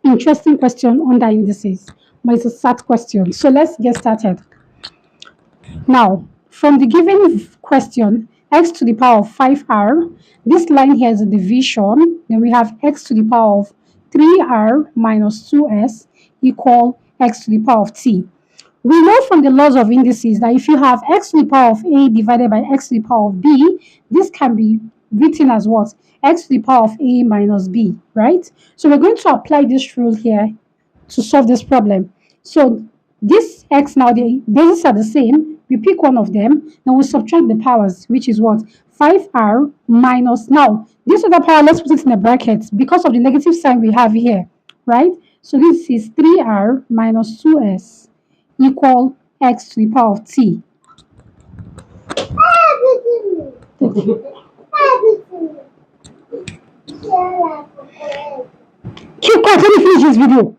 interesting question under indices, but it's a SAT question. So let's get started. Now, from the given question, x to the power of 5r, this line here is a division. Then we have x to the power of 3r minus 2s equal x to the power of t. We know from the laws of indices that if you have x to the power of a divided by x to the power of b, this can be written as what? X to the power of a minus b, right? So we're going to apply this rule here to solve this problem. So this x now, the bases are the same. We pick one of them, then we subtract the powers, which is what? 5r minus, now this other power, let's put it in a bracket because of the negative sign we have here, right? So this is 3r minus 2s equal x to the power of t. Keep quiet, let me finish this video.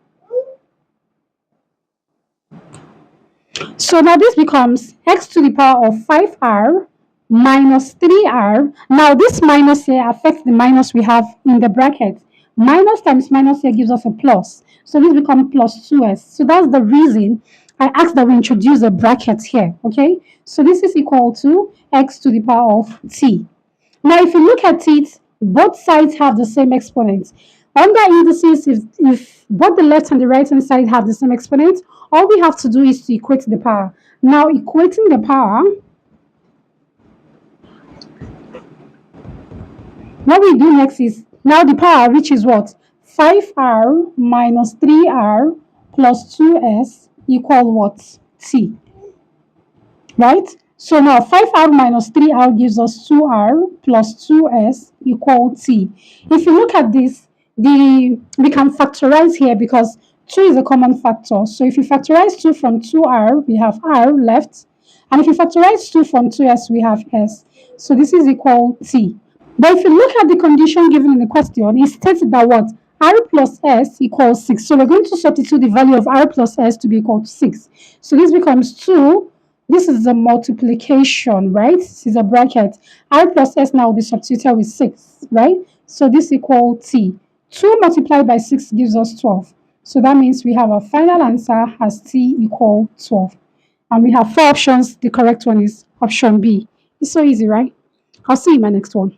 So now this becomes x to the power of 5r minus 3r. Now this minus here affects the minus we have in the bracket. Minus times minus here gives us a plus. So this becomes plus 2s. So that's the reason I asked that we introduce a bracket here, okay? So this is equal to x to the power of t. Now if you look at it, both sides have the same exponent. Under indices, if both the left and the right hand side have the same exponent, all we have to do is to equate the power. Now equating the power, what we do next is, now the power, which is what? 5r minus 3r plus 2s equal what? T. Right? So now 5r minus 3r gives us 2r plus 2s equal t. If you look at this, we can factorize here because 2 is a common factor. So if you factorize 2 from 2r, we have r left. And if you factorize 2 from 2s, we have s. So this is equal t. But if you look at the condition given in the question, it states that what? R plus s equals 6. So we're going to substitute the value of r plus s to be equal to 6. So this becomes 2. This is a multiplication, right? This is a bracket. R plus s now will be substituted with 6, right? So this equals t. 2 multiplied by 6 gives us 12. So that means we have a final answer as t equal 12. And we have 4 options. The correct one is option B. It's so easy, right? I'll see you in my next one.